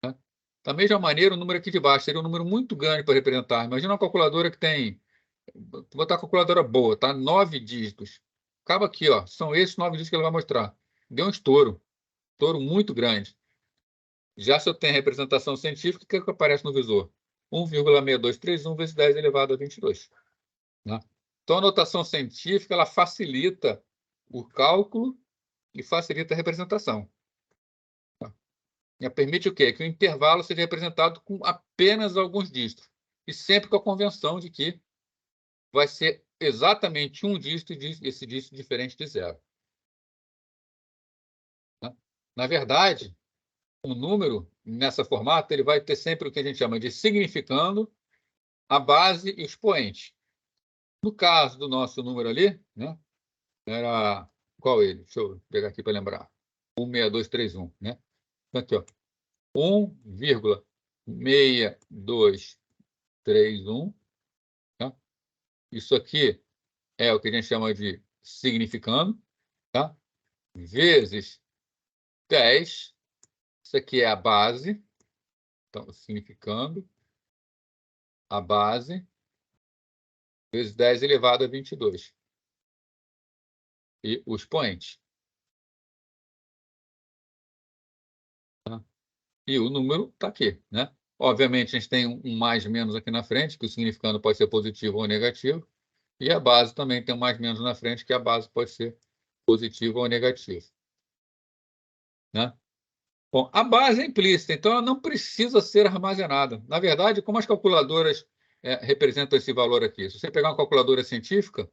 Speaker 1: Né? Da mesma maneira, o número aqui de baixo seria um número muito grande para representar. Imagina uma calculadora que tem... Vou botar uma calculadora boa, tá? 9 dígitos. Acaba aqui, ó. São esses 9 dígitos que ele vai mostrar. Deu um estouro. Estouro muito grande. Já se eu tenho representação científica, o que, que aparece no visor? 1,6231 vezes 10 elevado a 22. Né? Então, a notação científica ela facilita o cálculo e facilita a representação. Tá? E permite o quê? Que o intervalo seja representado com apenas alguns dígitos. E sempre com a convenção de que vai ser exatamente um dígito e esse dígito diferente de zero. Tá? Na verdade, o número nessa formato, ele vai ter sempre o que a gente chama de significando, a base e o expoente. No caso do nosso número ali, né, era... Qual ele? Deixa eu pegar aqui para lembrar. 16231, né? Aqui, ó. 1,6231. Tá? Isso aqui é o que a gente chama de significando, tá? Vezes 10. Isso aqui é a base. Então, significando, a base, vezes 10 elevado a 22. E o expoente. Tá? E o número está aqui, né? Obviamente, a gente tem um mais menos aqui na frente, que o significando pode ser positivo ou negativo. E a base também tem um mais menos na frente, que a base pode ser positiva ou negativa. Né? Bom, a base é implícita, então ela não precisa ser armazenada. Na verdade, como as calculadoras representam esse valor aqui? Se você pegar uma calculadora científica,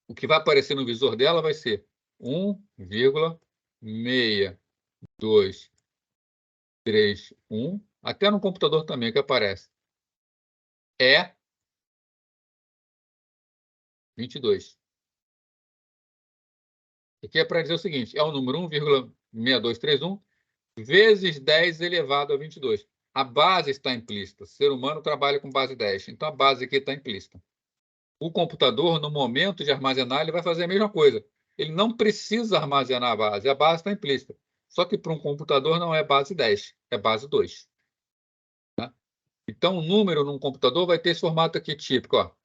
Speaker 1: o que vai aparecer no visor dela vai ser 1,6231, até no computador também que aparece. É 22. Aqui é para dizer o seguinte, é o número 1,6231 vezes 10 elevado a 22. A base está implícita. O ser humano trabalha com base 10. Então, a base aqui está implícita. O computador, no momento de armazenar, ele vai fazer a mesma coisa. Ele não precisa armazenar a base está implícita. Só que para um computador não é base 10, é base 2. Tá? Então, o número num computador vai ter esse formato aqui típico. Ó,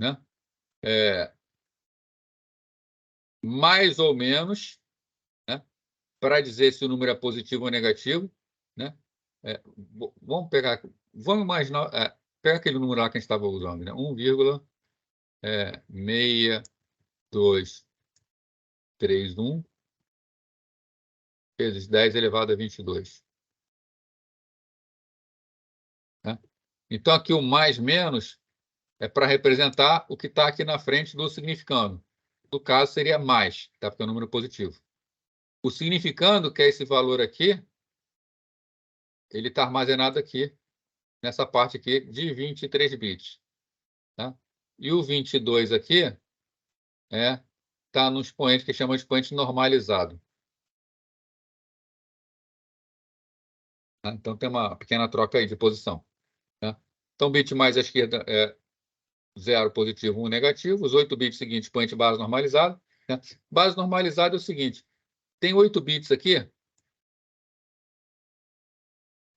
Speaker 1: né? Mais ou menos, né? Para dizer se o número é positivo ou negativo. Né? Vamos pegar... Vamos imaginar... pega aquele número lá que a gente estava usando. Né? 1,6231 vezes 10 elevado a 22. Né? Então, aqui o mais menos é para representar o que está aqui na frente do significando. No caso, seria mais, tá? Porque é um número positivo. O significando, que é esse valor aqui, ele está armazenado aqui, nessa parte aqui de 23 bits. Tá? E o 22 aqui está no expoente que chama de expoente normalizado. Tá? Então, tem uma pequena troca aí de posição. Tá? Então, bit mais à esquerda é 0 positivo, 1 negativo. Os 8 bits seguintes, expoente base normalizado. Né? Base normalizada é o seguinte, tem 8 bits aqui.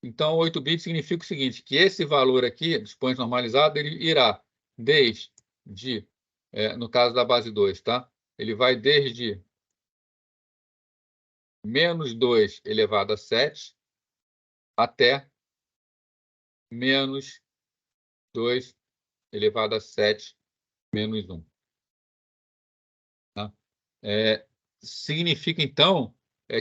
Speaker 1: Então, 8 bits significa o seguinte, que esse valor aqui, expoente normalizado, ele irá desde, no caso da base 2, tá? Ele vai desde menos 2 elevado a 7 até menos 2 elevado a 7 menos 1. Tá? Significa, então,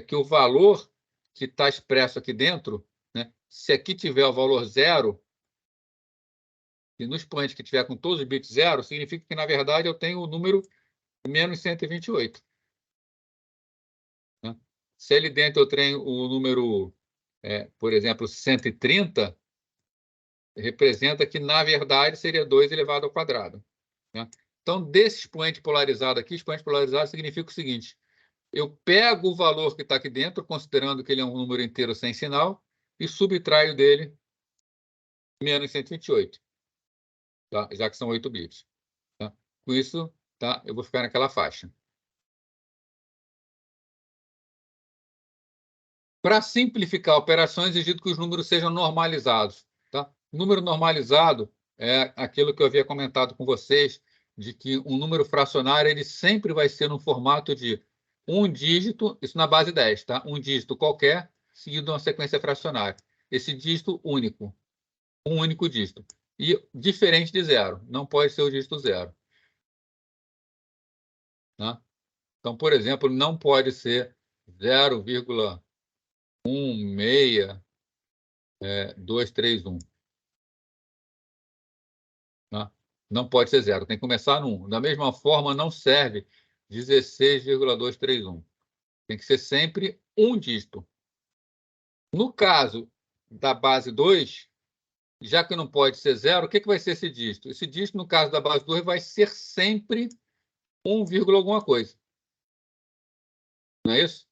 Speaker 1: que o valor que está expresso aqui dentro, né, se aqui tiver o valor 0, e no expoente que tiver com todos os bits 0, significa que, na verdade, eu tenho o número menos 128. Né? Se ali dentro eu tenho o número, por exemplo, 130, representa que, na verdade, seria 2 elevado ao quadrado. Né? Então, desse expoente polarizado aqui, expoente polarizado significa o seguinte, eu pego o valor que está aqui dentro, considerando que ele é um número inteiro sem sinal, e subtraio dele menos 128, tá? Já que são 8 bits. Tá? Com isso, tá? Eu vou ficar naquela faixa. Para simplificar operações, exijo que os números sejam normalizados. Tá? Número normalizado é aquilo que eu havia comentado com vocês, de que um número fracionário ele sempre vai ser no formato de um dígito, isso na base 10, tá? Um dígito qualquer, seguido de uma sequência fracionária. Esse dígito único, um único dígito. E diferente de zero, não pode ser o dígito zero. Tá? Então, por exemplo, não pode ser 0,16231. Tá? Não pode ser zero, tem que começar no 1. Da mesma forma, não serve 16,231. Tem que ser sempre um dígito. No caso da base 2, já que não pode ser 0, o que vai ser esse dígito? Esse dígito, no caso da base 2, vai ser sempre 1, alguma coisa. Não é isso?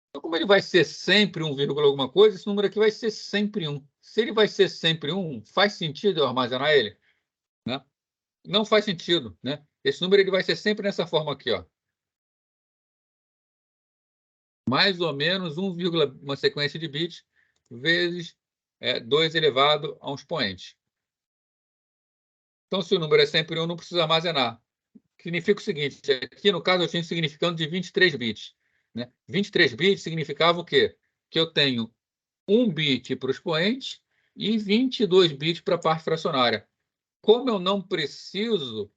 Speaker 1: Então, como ele vai ser sempre 1, alguma coisa, esse número aqui vai ser sempre 1. Se ele vai ser sempre 1, faz sentido eu armazenar ele? Né? Não faz sentido. Né? Esse número ele vai ser sempre nessa forma aqui, ó. Mais ou menos 1, uma sequência de bits, vezes 2 elevado a um expoente. Então, se o número é sempre 1, não precisa armazenar. Significa o seguinte, aqui no caso eu tinha um significando de 23 bits. Né? 23 bits significava o quê? Que eu tenho 1 bit para o expoente e 22 bits para a parte fracionária. Como eu não preciso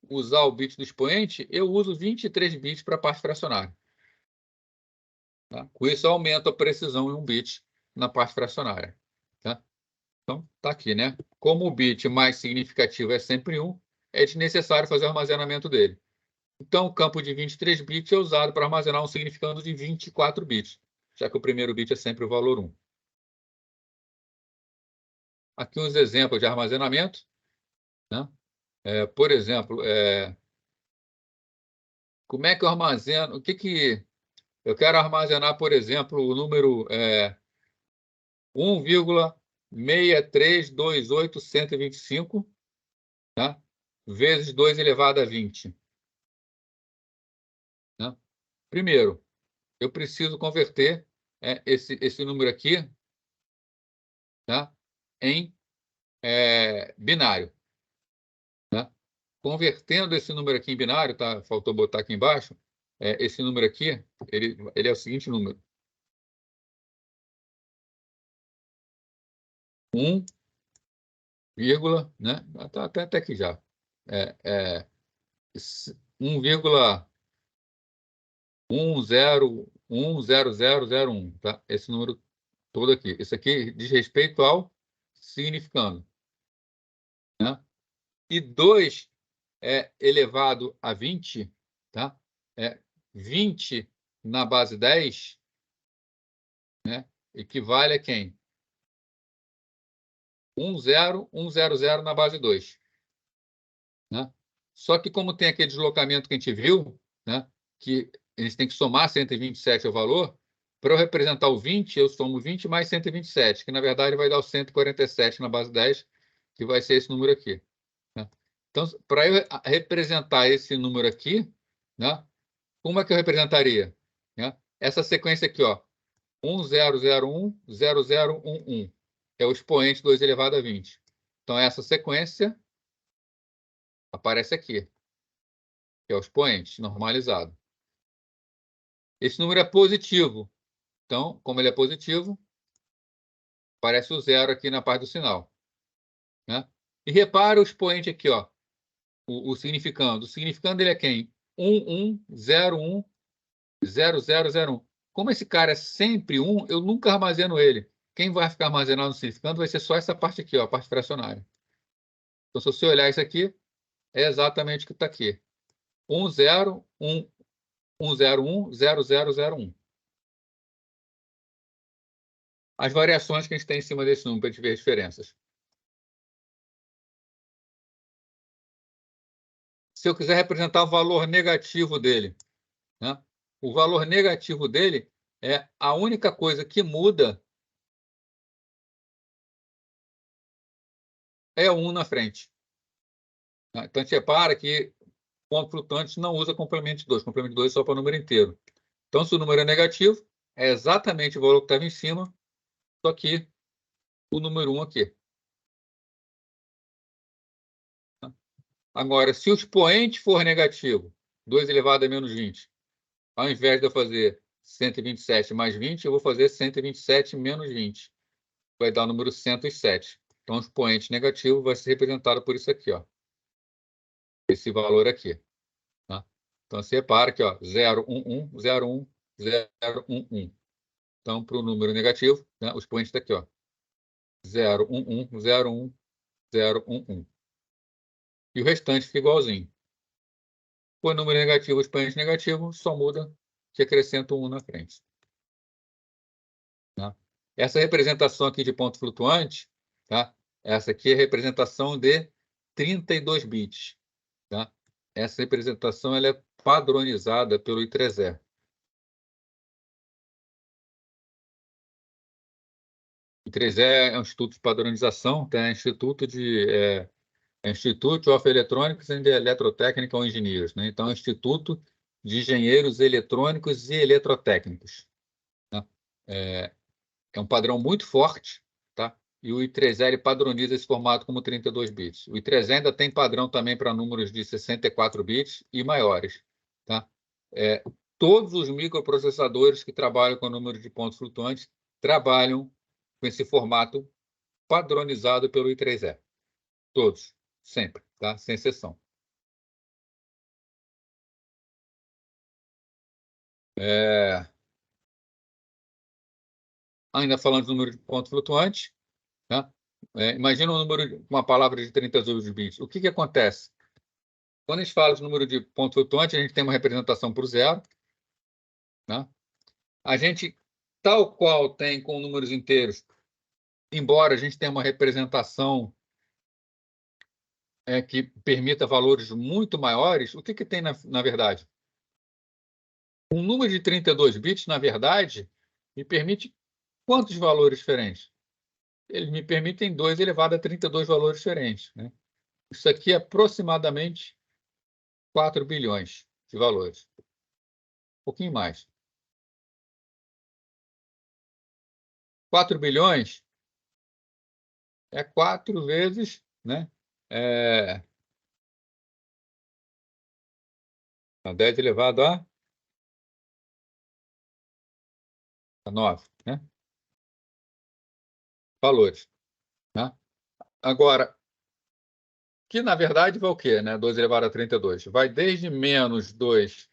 Speaker 1: usar o bit do expoente, eu uso 23 bits para a parte fracionária. Tá? Com isso, eu aumento a precisão em 1 bit na parte fracionária. Tá? Então, está aqui, né? Como o bit mais significativo é sempre 1, é desnecessário fazer o armazenamento dele. Então, o campo de 23 bits é usado para armazenar um significando de 24 bits, já que o primeiro bit é sempre o valor 1. Aqui uns exemplos de armazenamento. Né? Por exemplo, como é que eu armazeno? O que eu quero armazenar, por exemplo, o número 1,6328125, tá? Vezes 2 elevado a 20. Né? Primeiro, eu preciso converter esse número aqui, tá? Em binário. Tá? Convertendo esse número aqui em binário, tá? Faltou botar aqui embaixo, esse número aqui, ele é o seguinte número. 1, né? Até aqui já. 1,1010001, tá? Esse número todo aqui. Isso aqui diz respeito ao significando. Né? E 2 elevado a 20, tá? 20 na base 10, né? Equivale a quem? 1,0100 na base 2. Né? Só que como tem aquele deslocamento que a gente viu, né? Que eles têm que somar 127 ao valor, para eu representar o 20, eu somo 20 mais 127, que na verdade vai dar o 147 na base 10, que vai ser esse número aqui. Né? Então, para eu representar esse número aqui, né? Como é que eu representaria? Né? Essa sequência aqui, ó, 10010011, é o expoente 2 elevado a 20. Então, essa sequência aparece aqui, que é o expoente normalizado. Esse número é positivo. Então, como ele é positivo, aparece o 0 aqui na parte do sinal. Né? E repara o expoente aqui, ó, o significando. O significando dele é quem? 11010001. Como esse cara é sempre 1, eu nunca armazeno ele. Quem vai ficar armazenado no significando vai ser só essa parte aqui, ó, a parte fracionária. Então, se você olhar isso aqui, é exatamente o que está aqui. 1010001. As variações que a gente tem em cima desse número para a gente ver as diferenças. Se eu quiser representar o valor negativo dele, né? O valor negativo dele é a única coisa que muda é 1 na frente. Né? Então, a gente repara que ponto flutuante não usa complemento de 2. Complemento de 2 é só para o número inteiro. Então, se o número é negativo, é exatamente o valor que estava em cima, só que o número 1 aqui. Agora, se o expoente for negativo, 2 elevado a menos 20, ao invés de eu fazer 127 mais 20, eu vou fazer 127 menos 20. Vai dar o número 107. Então, o expoente negativo vai ser representado por isso aqui, ó. Esse valor aqui. Tá? Então, você repara aqui, ó, 0, 1, 1, 0, 1, 0, 1, 1. Então, para o número negativo, né, o expoente está aqui, ó. 0, 1, 1, 0, 1, 0, 1, 1. E o restante fica igualzinho. O número negativo, o expoente negativo, só muda que acrescenta um 1 na frente. Tá? Essa representação aqui de ponto flutuante, tá? Essa aqui é a representação de 32 bits. Tá? Essa representação ela é padronizada pelo I3E. O I3E é um instituto de padronização, tá? Institute of Electronics and Electrotechnical Engineers, né? Então, é um Instituto de Engenheiros Eletrônicos e Eletrotécnicos. Tá? É um padrão muito forte, tá? E o I3E ele padroniza esse formato como 32 bits. O I3E ainda tem padrão também para números de 64 bits e maiores, tá? Todos os microprocessadores que trabalham com número de pontos flutuantes trabalham com esse formato padronizado pelo I3E. Todos, sempre, tá? Sem exceção. Ainda falando de número de pontos flutuantes, tá? Imagina um número, uma palavra de 32 bits. O que acontece? Quando a gente fala de número de pontos flutuantes, a gente tem uma representação por zero. Né? A gente, tal qual tem com números inteiros, embora a gente tenha uma representação que permita valores muito maiores, o que tem na verdade? Um número de 32 bits, na verdade, me permite quantos valores diferentes? Eles me permitem 2 elevado a 32 valores diferentes. Né? Isso aqui é aproximadamente 4 bilhões de valores. Um pouquinho mais. 4 bilhões é 4 vezes, né? 10 elevado a 9, né? Valores. Né? Agora, que na verdade vai o quê? Né? 2 elevado a 32. Vai desde menos 2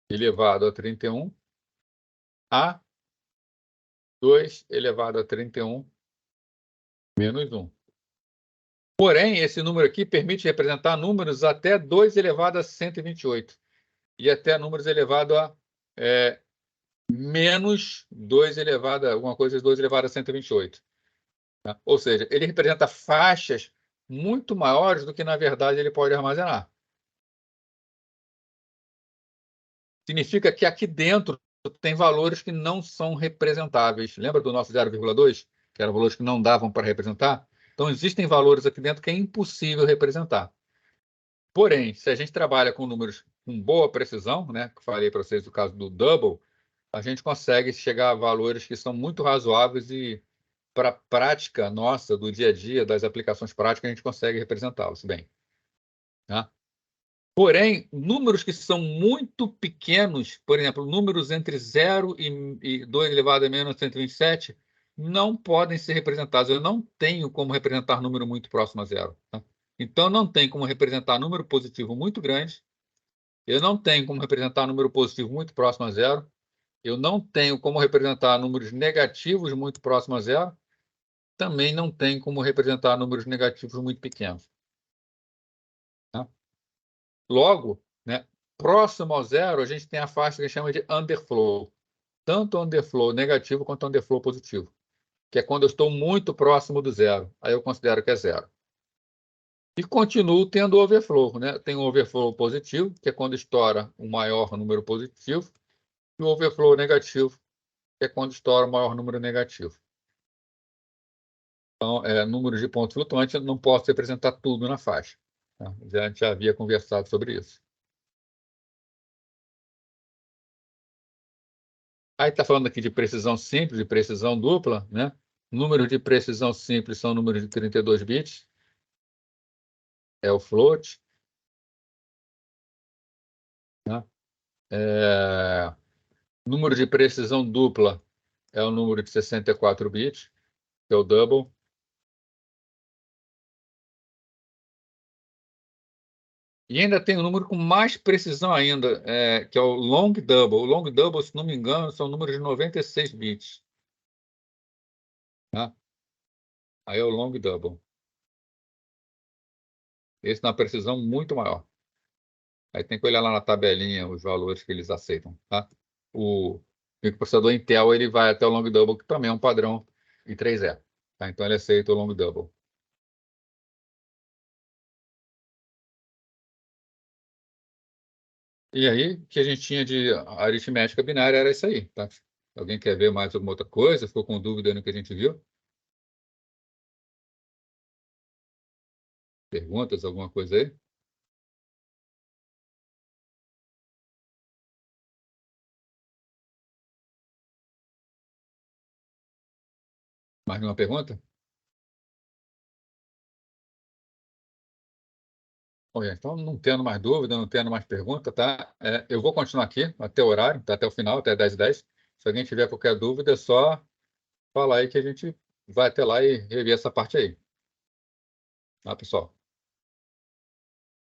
Speaker 1: elevado a 31 a 2 elevado a 31 menos 1. Porém, esse número aqui permite representar números até 2 elevado a 128 e até números elevados a menos 2 elevado a alguma coisa, 2 elevado a 128. Tá? Ou seja, ele representa faixas muito maiores do que, na verdade, ele pode armazenar. Significa que aqui dentro tem valores que não são representáveis. Lembra do nosso 0,2? Que eram valores que não davam para representar? Então, existem valores aqui dentro que é impossível representar. Porém, se a gente trabalha com números com boa precisão, né, que eu falei para vocês do caso do double, a gente consegue chegar a valores que são muito razoáveis e, para a prática nossa, do dia a dia, das aplicações práticas, a gente consegue representá-los bem. Tá? Porém, números que são muito pequenos, por exemplo, números entre 0 e 2 elevado a menos 127, não podem ser representados. Eu não tenho como representar número muito próximo a zero. Tá? Então, não tem como representar número positivo muito grande. Eu não tenho como representar número positivo muito próximo a zero. Eu não tenho como representar números negativos muito próximo a zero. Também não tenho como representar números negativos muito pequenos. Tá? Logo, né, próximo ao zero, a gente tem a faixa que a gente chama de underflow. Tanto underflow negativo quanto underflow positivo, que é quando eu estou muito próximo do zero. Aí eu considero que é zero. E continuo tendo overflow. Né? Tem o overflow positivo, que é quando estoura um maior número positivo, e o overflow negativo, que é quando estoura o maior número negativo. Então, números de ponto flutuante, eu não posso representar tudo na faixa. Tá? A gente já havia conversado sobre isso. Aí está falando aqui de precisão simples e precisão dupla, né? Números de precisão simples são números de 32 bits. É o float. Né? Número de precisão dupla é o número de 64 bits, que é o double. E ainda tem um número com mais precisão ainda, que é o long double. O long double, se não me engano, são números de 96 bits. Né? Aí é o long double. Esse na precisão muito maior. Aí tem que olhar lá na tabelinha os valores que eles aceitam. Tá? microprocessador Intel ele vai até o long double, que também é um padrão I3E. Tá? Então ele aceita o long double. E aí, o que a gente tinha de aritmética binária era isso aí. Tá? Alguém quer ver mais alguma outra coisa? Ficou com dúvida no que a gente viu? Perguntas, alguma coisa aí? Mais nenhuma pergunta? Bom, então, não tendo mais dúvida, não tendo mais pergunta, tá? Eu vou continuar aqui até o horário, tá? Até o final, até 10h10. Se alguém tiver qualquer dúvida, é só falar aí que a gente vai até lá e rever essa parte aí. Tá, pessoal?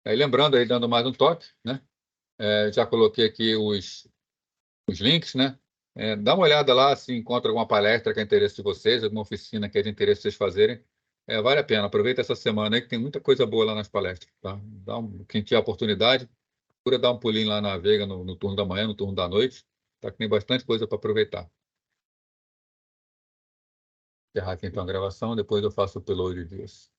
Speaker 1: Aí, lembrando aí, dando mais um toque, né? Já coloquei aqui os links, né? Dá uma olhada lá se encontra alguma palestra que é interesse de vocês, alguma oficina que é de interesse de vocês fazerem. Vale a pena. Aproveita essa semana aí que tem muita coisa boa lá nas palestras, tá? Quem tiver oportunidade, procura dar um pulinho lá na Veiga no turno da manhã, no turno da noite, tá? Que tem bastante coisa para aproveitar. Encerrar aqui então a gravação, depois eu faço o upload disso.